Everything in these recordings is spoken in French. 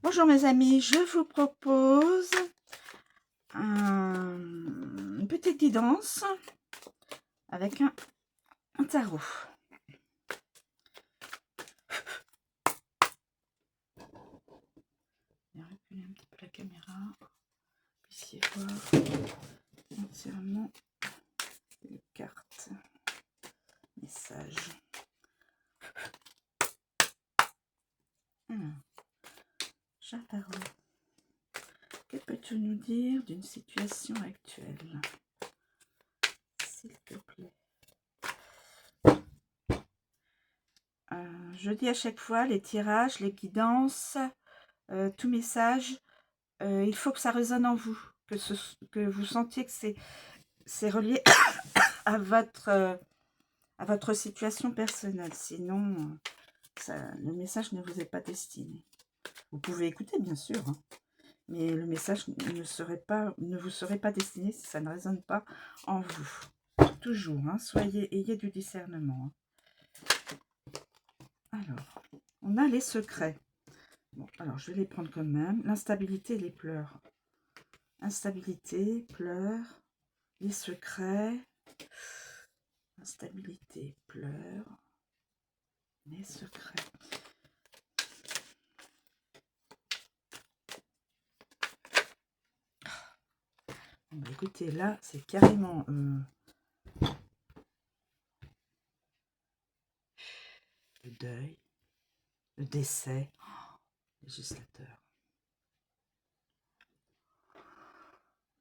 Bonjour mes amis, je vous propose une petite guidance avec un tarot. Je vais reculer un petit peu la caméra, puissiez voir entièrement les cartes, messages. Chat tarot, que peux-tu nous dire d'une situation actuelle, s'il te plaît? Je dis à chaque fois, les tirages, les guidances, tout message, il faut que ça résonne en vous, que vous sentiez que c'est relié à votre situation personnelle. Sinon, le message ne vous est pas destiné. Vous pouvez écouter, bien sûr, hein, mais le message ne vous serait pas destiné si ça ne résonne pas en vous. Toujours, hein, ayez du discernement. Alors, on a les secrets. Bon, alors je vais les prendre quand même. L'instabilité et les pleurs. Instabilité, pleurs, les secrets. Instabilité, pleurs, les secrets. Bon, bah, écoutez, là, c'est carrément le deuil, le décès, législateur.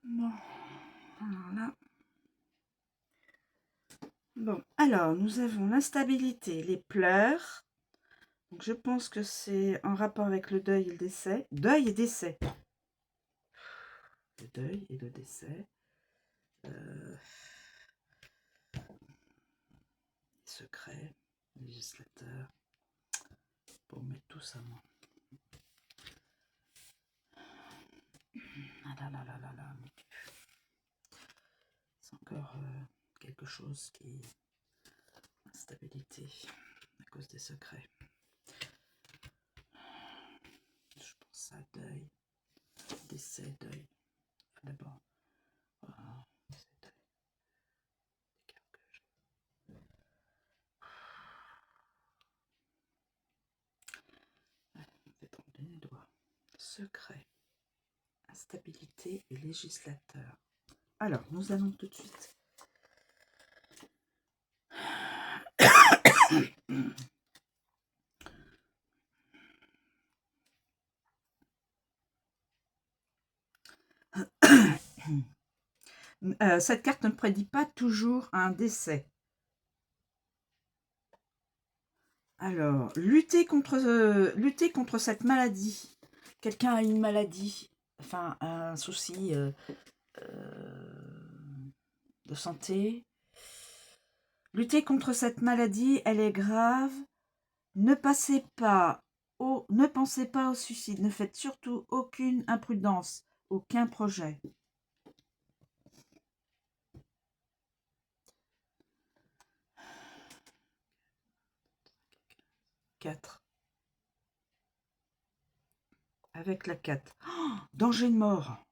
Bon, alors là. Bon, alors, nous avons l'instabilité, les pleurs. Donc, je pense que c'est en rapport avec le deuil et le décès. Deuil et décès. Le deuil et le décès. Secret, législateur. Pour mettre tout ça, moi. Ah là là là là là. C'est encore quelque chose qui... Instabilité à cause des secrets. Je pense à deuil, décès, deuil. D'abord, décès, deuil. Détremper les doigts. Secret, instabilité et législateur. Alors, nous allons tout de suite. Cette carte ne prédit pas toujours un décès. Alors, lutter contre cette maladie. Quelqu'un a une maladie, enfin un souci de santé. Lutter contre cette maladie, elle est grave. Ne pensez pas au suicide. Ne faites surtout aucune imprudence, aucun projet. Quatre. Avec la 4. Oh, danger de mort.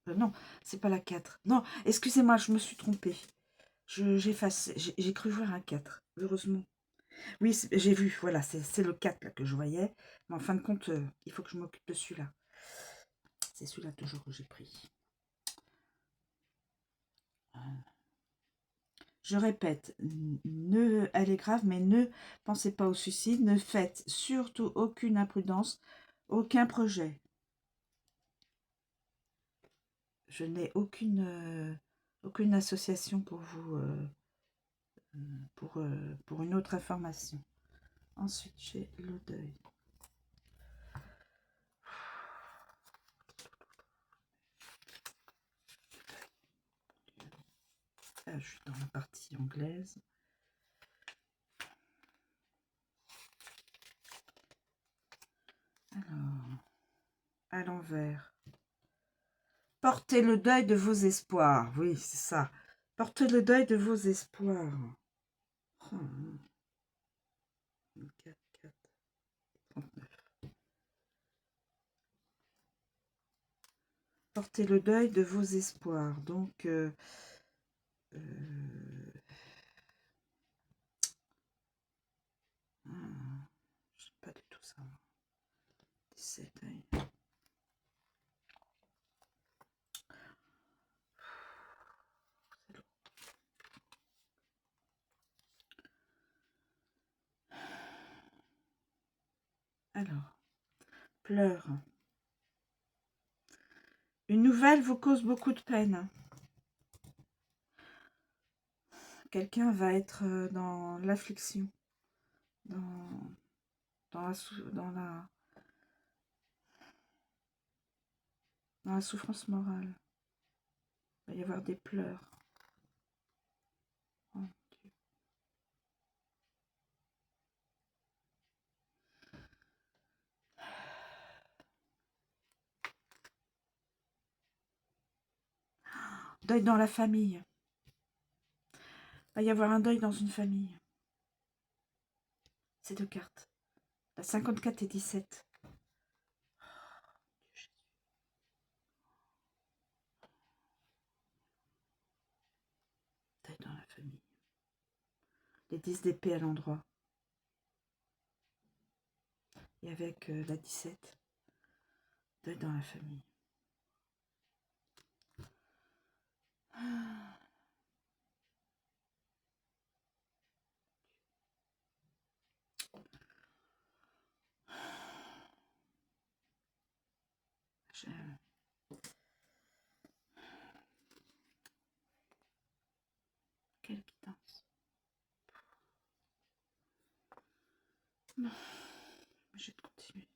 Non, c'est pas la 4. Non, excusez-moi, je me suis trompée. J'efface. J'ai cru voir un 4, heureusement. Oui, j'ai vu, voilà, c'est le 4 là, que je voyais. Mais en fin de compte, il faut que je m'occupe de celui-là. C'est celui-là toujours que j'ai pris. Je répète, elle est grave, mais ne pensez pas au suicide. Ne faites surtout aucune imprudence, aucun projet. Je n'ai aucune association pour vous, pour une autre information. Ensuite, j'ai le deuil. Là, je suis dans la partie anglaise. Alors, à l'envers. Portez le deuil de vos espoirs. Oui, c'est ça. Portez le deuil de vos espoirs. Oh. 4, 4, 39. porter le deuil de vos espoirs. Donc, je sais pas du tout ça. 17. Alors, pleurs. Une nouvelle vous cause beaucoup de peine. Quelqu'un va être dans l'affliction, dans la souffrance morale. Il va y avoir des pleurs. Oh, Dieu. Deuil dans la famille. Il va y avoir un deuil dans une famille. Ces deux cartes. La 54 et 17. Deuil dans la famille. Les 10 d'épée à l'endroit. Et avec la 17. Deuil dans la famille. Quelle quittance. Non, je vais continuer.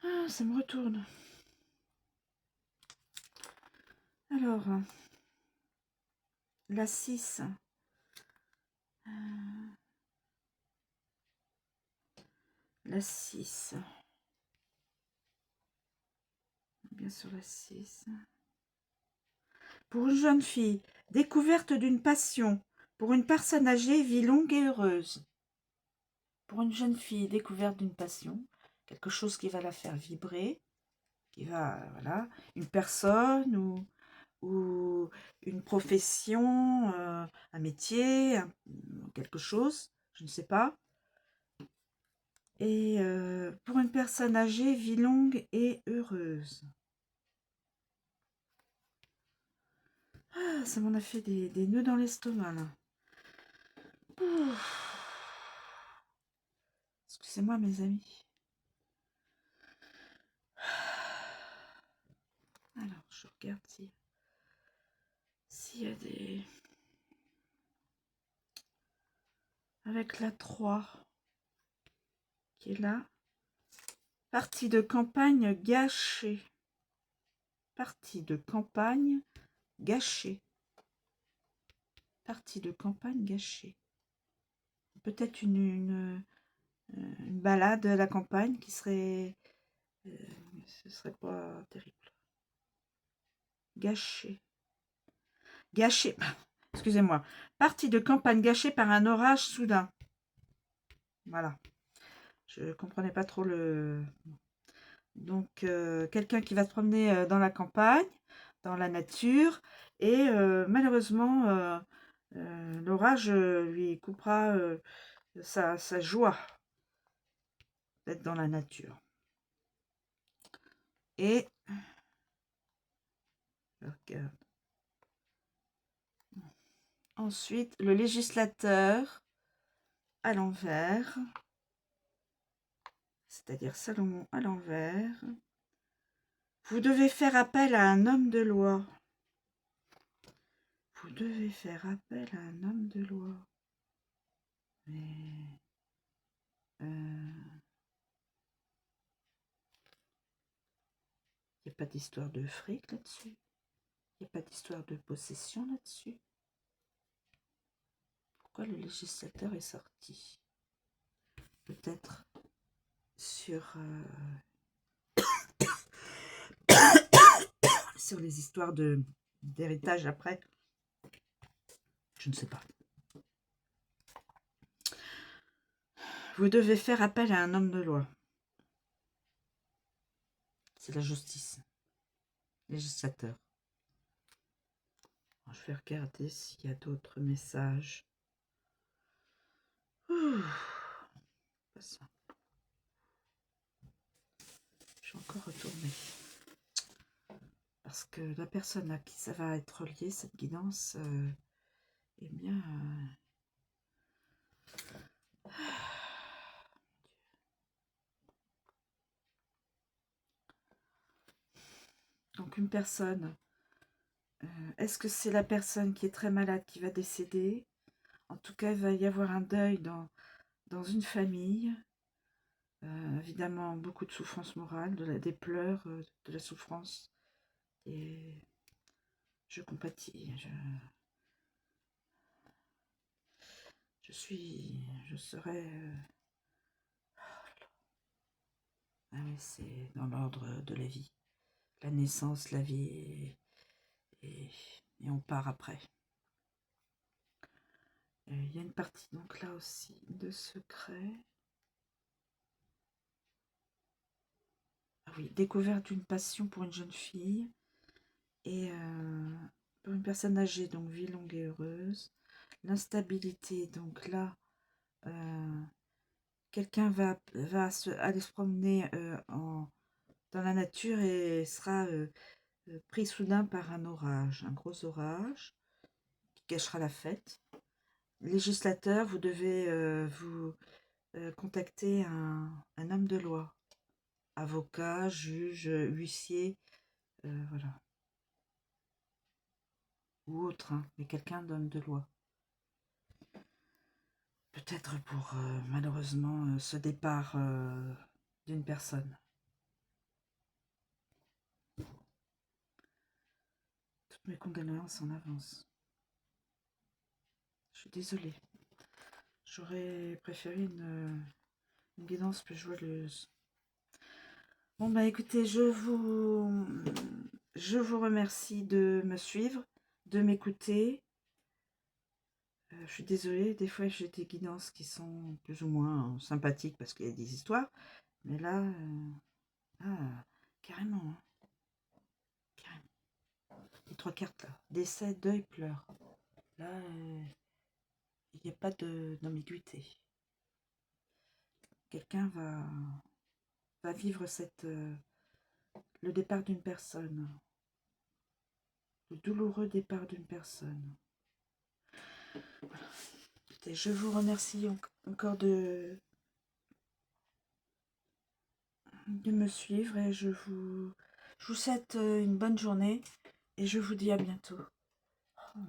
Ah, ça me retourne. Alors, la 6. La 6. Bien sûr, la 6. Pour une jeune fille, découverte d'une passion. Pour une personne âgée, vie longue et heureuse. Pour une jeune fille, découverte d'une passion. Quelque chose qui va la faire vibrer. Qui va, voilà, une personne ou une profession, un métier, quelque chose, je ne sais pas. Et pour une personne âgée, vie longue et heureuse. Ah, ça m'en a fait des nœuds dans l'estomac, là. Excusez-moi, mes amis. Alors, je regarde s'il y a des... Avec la 3 qui est là. Partie de campagne gâchée. Partie de campagne gâchée. Partie de campagne gâchée. Peut-être une balade à la campagne qui serait... ce serait pas terrible. Gâchée. Gâchée. Excusez-moi. Partie de campagne gâchée par un orage soudain. Voilà. Je ne comprenais pas trop le... Donc, quelqu'un qui va se promener dans la campagne, dans la nature, et malheureusement, l'orage lui coupera sa joie d'être dans la nature. Et... regarde. Ensuite, le législateur à l'envers, c'est-à-dire Salomon à l'envers. Vous devez faire appel à un homme de loi. Vous devez faire appel à un homme de loi. Mais... il n'y a pas d'histoire de fric là-dessus. Il n'y a pas d'histoire de possession là-dessus. Pourquoi le législateur est sorti? Peut-être sur... sur les histoires d'héritage après. Je ne sais pas. vous devez faire appel à un homme de loi. C'est la justice. Législateur. Alors, je vais regarder s'il y a d'autres messages. Ouh, pas ça. Je vais encore retourner. Parce que la personne à qui ça va être lié, cette guidance, eh bien... Donc une personne, est-ce que c'est la personne qui est très malade qui va décéder? En tout cas, il va y avoir un deuil dans une famille. Évidemment, beaucoup de souffrance morale, des pleurs, de la souffrance. Et je compatis. Je serai... Ah oui, c'est dans l'ordre de la vie. La naissance, la vie, et on part après. Il y a une partie donc là aussi de secret. Ah oui, découverte d'une passion pour une jeune fille et pour une personne âgée, donc vie longue et heureuse. L'instabilité, donc là, quelqu'un va aller se promener dans la nature et sera pris soudain par un orage, un gros orage qui gâchera la fête. Législateur, vous devez vous contacter un homme de loi, avocat, juge, huissier, voilà, ou autre, hein, mais quelqu'un d'homme de loi. Peut-être pour malheureusement ce départ d'une personne. Toutes mes condoléances en avance. Je suis désolée. J'aurais préféré une guidance plus joyeuse. Bon bah écoutez, je vous remercie de me suivre, de m'écouter. Je suis désolée, des fois j'ai des guidances qui sont plus ou moins sympathiques parce qu'il y a des histoires. Mais là, carrément, hein, carrément. Les 3 cartes là, décès, deuil, pleurs. Là, il n'y a pas d'ambiguïté. Quelqu'un va vivre le départ d'une personne. Le douloureux départ d'une personne. Voilà. Écoutez, je vous remercie encore de me suivre et je vous souhaite une bonne journée et je vous dis à bientôt. Oh.